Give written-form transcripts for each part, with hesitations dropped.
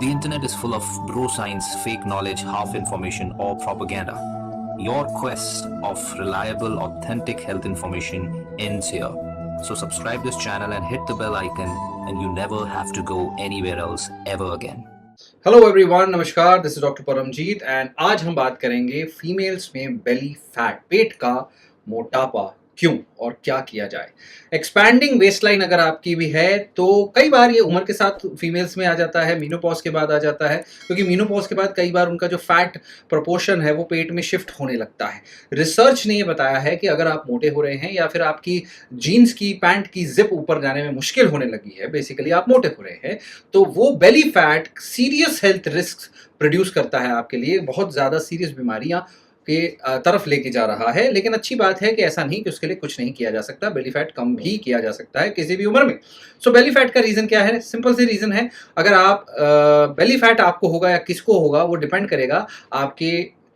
The internet is full of bro science, fake knowledge, half information, or propaganda. Your quest of reliable, authentic health information ends here. So subscribe this channel and hit the bell icon, and you never have to go anywhere else ever again. Hello everyone, नमस्कार। This is doctor Paramjit and आज हम बात करेंगे females में belly fat, पेट का मोटापा क्यों और क्या किया जाए। एक्सपैंडिंग वेस्टलाइन अगर आपकी भी है तो कई बार ये उम्र के साथ फीमेल्स में आ जाता है, मीनोपॉज के बाद आ जाता है, क्योंकि मीनोपॉज के बाद कई बार उनका जो फैट प्रोपोर्शन है वो पेट में शिफ्ट होने लगता है। रिसर्च ने ये बताया है कि अगर आप मोटे हो रहे हैं या फिर आपकी जीन्स की पैंट की जिप ऊपर जाने में मुश्किल होने लगी है, बेसिकली आप मोटे हो रहे हैं, तो वो belly fat serious health risk produce करता है आपके लिए, बहुत ज़्यादा सीरियस बीमारियां के तरफ लेके जा रहा है। लेकिन अच्छी बात है कि ऐसा नहीं कि उसके लिए कुछ नहीं किया जा सकता, बेली फैट कम भी किया जा सकता है किसी भी उम्र में। सो बेली फैट का रीज़न क्या है? सिंपल सी रीज़न है, अगर आप बेली फैट आपको होगा या किसको होगा वो डिपेंड करेगा आपके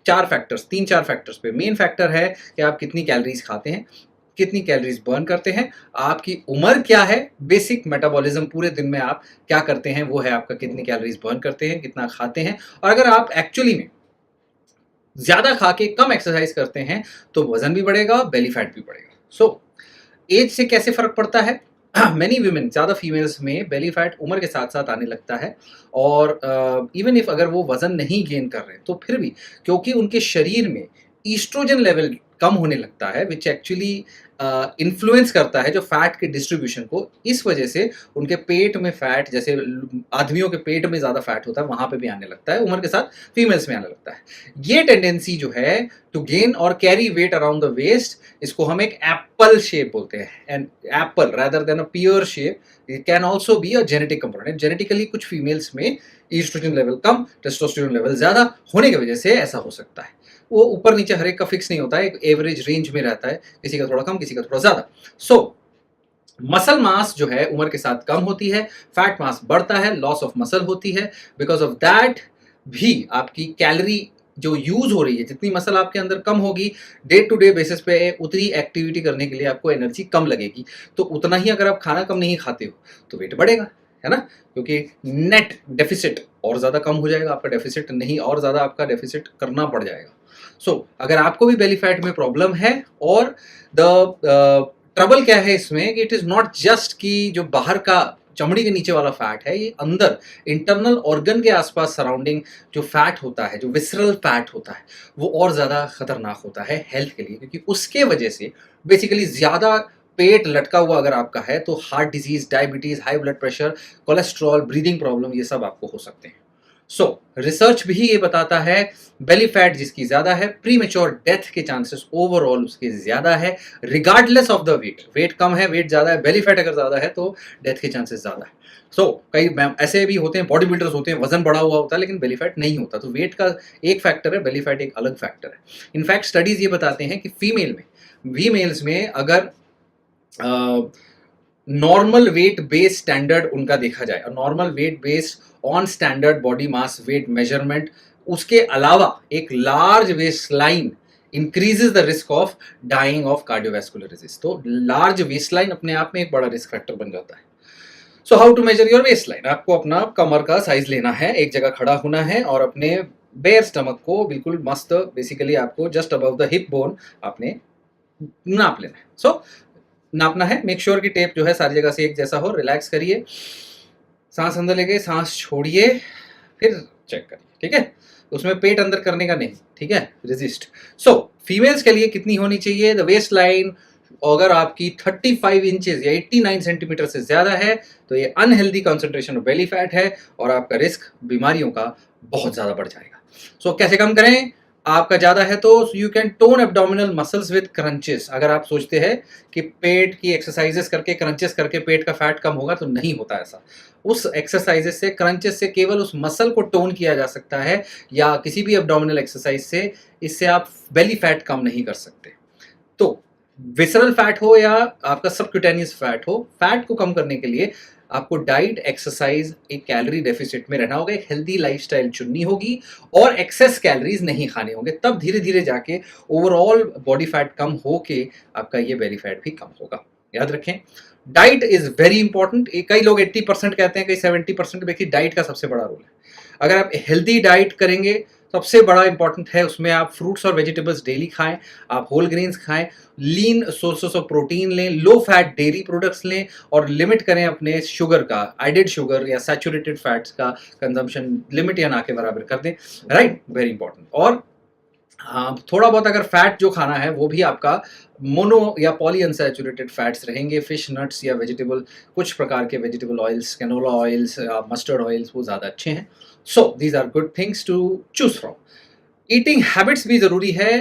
तीन चार फैक्टर्स पे। मेन फैक्टर है कि आप कितनी कैलोरीज खाते हैं, कितनी कैलोरीज बर्न करते हैं, आपकी उम्र क्या है, बेसिक मेटाबॉलिज्म पूरे दिन में आप क्या करते हैं वो है आपका, कितनी कैलोरीज बर्न करते हैं, कितना खाते हैं। और अगर आप एक्चुअली में ज़्यादा खा के कम एक्सरसाइज करते हैं तो वजन भी बढ़ेगा, बेली फैट भी बढ़ेगा। सो एज से कैसे फ़र्क पड़ता है? मैनी वीमेन, ज़्यादा फीमेल्स में बेली फैट उम्र के साथ साथ आने लगता है। और इवन इफ अगर वो वज़न नहीं गेन कर रहे तो फिर भी, क्योंकि उनके शरीर में ईस्ट्रोजन लेवल कम होने लगता है, विच एक्चुअली इन्फ्लुएंस करता है जो फैट के डिस्ट्रीब्यूशन को। इस वजह से उनके पेट में फैट, जैसे आदमियों के पेट में ज़्यादा फैट होता है वहाँ पे भी आने लगता है, उम्र के साथ फीमेल्स में आने लगता है। ये टेंडेंसी जो है टू गेन और carry weight around the waist, इसको हम एक एप्पल शेप बोलते हैं। And apple rather than a pear shape, it can also be a genetic component. Genetically कुछ फीमेल्स में ईस्ट्रोजन लेवल कम, टेस्टोस्टेरोन लेवल ज़्यादा होने की वजह से ऐसा हो सकता है। वो ऊपर नीचे हर एक का फिक्स नहीं होता है, एक एवरेज रेंज में रहता है, किसी का थोड़ा कम, किसी का थोड़ा ज़्यादा। सो मसल मास जो है उम्र के साथ कम होती है, फैट मास बढ़ता है, लॉस ऑफ मसल होती है। बिकॉज ऑफ दैट भी आपकी कैलोरी जो यूज हो रही है, जितनी मसल आपके अंदर कम होगी, डे टू डे बेसिस पे उतनी एक्टिविटी करने के लिए आपको एनर्जी कम लगेगी। तो उतना ही अगर आप खाना कम नहीं खाते हो तो वेट बढ़ेगा, है ना, क्योंकि नेट डेफिसिट और ज़्यादा कम हो जाएगा, आपका डेफिसिट नहीं और ज़्यादा आपका डेफिसिट करना पड़ जाएगा। सो अगर आपको भी बेली फैट में प्रॉब्लम है, और द ट्रबल क्या है इसमें कि इट इज़ नॉट जस्ट कि जो बाहर का चमड़ी के नीचे वाला फैट है, ये अंदर इंटरनल ऑर्गन के आसपास सराउंडिंग जो फैट होता है, जो विसरल फैट होता है, वो और ज़्यादा खतरनाक होता है हेल्थ के लिए, क्योंकि उसके वजह से बेसिकली ज़्यादा पेट लटका हुआ अगर आपका है तो heart disease, diabetes, high blood pressure, cholesterol, breathing problem, ये सब आपको हो सकते हैं। सो रिसर्च भी ये बताता है, बेली फैट जिसकी ज़्यादा है, प्री मेच्योर डेथ के चांसेस ओवरऑल उसके ज़्यादा है, regardless of the weight. Weight कम है, वेट ज़्यादा है, बेली फैट अगर ज़्यादा है तो डेथ के चांसेस ज़्यादा है। सो कई ऐसे भी होते हैं, बॉडी बिल्डर्स होते हैं, वजन बढ़ा हुआ होता है लेकिन बेली फैट नहीं होता। तो वेट का एक फैक्टर है, बेली फैट एक अलग फैक्टर है। इनफैक्ट स्टडीज़ ये बताते हैं कि फीमेल्स में अगर नॉर्मल वेट बेस स्टैंडर्ड उनका देखा जाए, और normal weight based on standard body mass weight measurement, उसके अलावा एक large waist line increases the risk of dying of cardiovascular disease. तो लार्ज वेस्ट लाइन अपने आप में एक बड़ा रिस्क फैक्टर बन जाता है। So how to measure your waist line? आपको अपना कमर का साइज लेना है, एक जगह खड़ा होना है और अपने बेयर स्टमक को बिल्कुल मस्त, बेसिकली आपको just above the hip bone आपने नाप लेना है। सो नापना है, मेक श्योर कि टेप जो है सारी जगह से एक जैसा हो। रिलैक्स करिए, सांस अंदर लेके सांस छोड़िए, फिर चेक करिए, ठीक है। उसमें पेट अंदर करने का नहीं, ठीक है, रेजिस्ट। सो फीमेल्स के लिए कितनी होनी चाहिए? द वेस्ट लाइन अगर आपकी 35 इंचेस या 89 सेंटीमीटर से ज़्यादा है तो ये unhealthy concentration of belly fat है और आपका रिस्क बीमारियों का बहुत ज़्यादा बढ़ जाएगा। सो कैसे कम करें? आपका ज़्यादा है तो you can tone abdominal muscles with crunches. अगर आप सोचते हैं कि पेट की एक्सरसाइजेस करके, क्रंचेस करके पेट का फैट कम होगा, तो नहीं होता ऐसा। उस एक्सरसाइजेस से, क्रंचेस से केवल उस मसल को टोन किया जा सकता है, या किसी भी एब्डोमिनल एक्सरसाइज से, इससे आप बेली फैट कम नहीं कर सकते। तो विसरल फैट हो या आपका सबक्यूटेनियस फैट हो, फैट को कम करने के लिए आपको डाइट, एक्सरसाइज, एक कैलोरी डेफिसिट में रहना होगा, एक हेल्दी लाइफस्टाइल चुननी होगी और एक्सेस कैलोरीज नहीं खाने होंगे। तब धीरे धीरे जाके ओवरऑल बॉडी फैट कम होके आपका ये बेली फैट भी कम होगा। याद रखें, डाइट इज वेरी इंपॉर्टेंट। कई लोग 80% कहते हैं, कई 70%। देखिए, डाइट का सबसे बड़ा रोल है। अगर आप हेल्दी डाइट करेंगे, सबसे बड़ा इंपॉर्टेंट है उसमें आप फ्रूट्स और वेजिटेबल्स डेली खाएं, आप होल ग्रेन्स खाएं, लीन सोर्सेस ऑफ प्रोटीन लें, लो फैट डेयरी प्रोडक्ट्स लें और लिमिट करें अपने शुगर का, एडेड शुगर या सैचुरेटेड फैट्स का कंजम्पशन लिमिट या ना के बराबर कर दें, राइट, वेरी इंपॉर्टेंट। और हाँ, थोड़ा बहुत अगर फैट जो खाना है वो भी आपका मोनो या पॉली अनसैचुरेटेड फैट्स रहेंगे, फिश, नट्स या वेजिटेबल, कुछ प्रकार के vegetable oils, canola oils, mustard oils, वो ज़्यादा अच्छे हैं। So these are good things to choose from. Eating habits भी ज़रूरी है।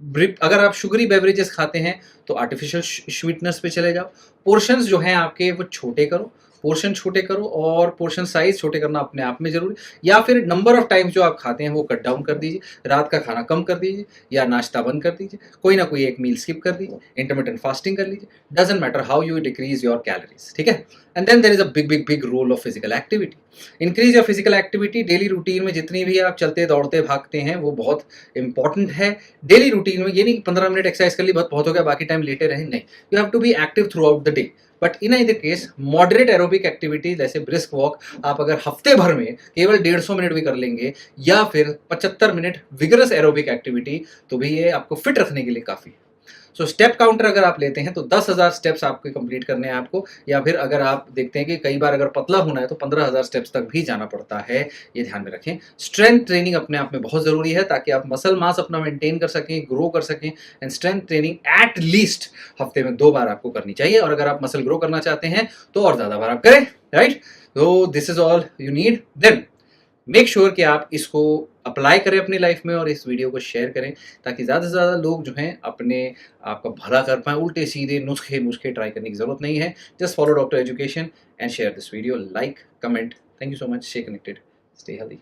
अगर आप शुगरी बेवरेजेस खाते हैं तो आर्टिफिशियल स्वीटनेस पे चले जाओ। पोर्शंस जो हैं आपके वो छोटे करो, पोर्शन छोटे करो और पोर्शन साइज छोटे करना अपने आप में जरूरी, या फिर नंबर ऑफ टाइम्स जो आप खाते हैं वो कट डाउन कर दीजिए, रात का खाना कम कर दीजिए या नाश्ता बंद कर दीजिए, कोई ना कोई एक मील स्किप कर दीजिए, इंटरमिटेंट फास्टिंग कर लीजिए, doesn't matter how you decrease your calories, ठीक है। And then there is a big big big role of physical activity. Increase your physical activity. Daily routine में जितनी भी आप चलते दौड़ते भागते हैं वो बहुत इंपॉर्टेंट है। डेली रूटीन में ये नहीं कि 15 मिनट एक्सरसाइज कर ली बहुत हो गया बाकी टाइम लेटे रहे, नहीं, you have to be active throughout the day. But in either case moderate aerobic activity जैसे ब्रिस्क वॉक आप अगर हफ्ते भर में केवल 150 मिनट भी कर लेंगे या फिर 75 मिनट विगरस एरोबिक एक्टिविटी, तो भी ये आपको फिट रखने के लिए काफ़ी है। सो स्टेप काउंटर अगर आप लेते हैं तो 10,000 स्टेप्स आपको कंप्लीट करने हैं आपको, या फिर अगर आप देखते हैं कि कई बार अगर पतला होना है तो 15,000 स्टेप्स तक भी जाना पड़ता है, ये ध्यान में रखें। स्ट्रेंथ ट्रेनिंग अपने आप में बहुत ज़रूरी है ताकि आप मसल मास अपना मेंटेन कर सकें, ग्रो कर सकें। And strength training at least हफ्ते में 2 बार आपको करनी चाहिए, और अगर आप मसल ग्रो करना चाहते हैं तो और ज़्यादा बार आप करें, राइट। तो this is all you need. Then make sure कि आप इसको अप्लाई करें अपनी लाइफ में और इस वीडियो को शेयर करें ताकि ज़्यादा से ज़्यादा लोग जो हैं अपने आपका भला कर पाएँ। उल्टे सीधे नुस्खे ट्राई करने की ज़रूरत नहीं है। Just follow doctor education and share this video, like, comment. Thank you so much. Stay connected, stay healthy.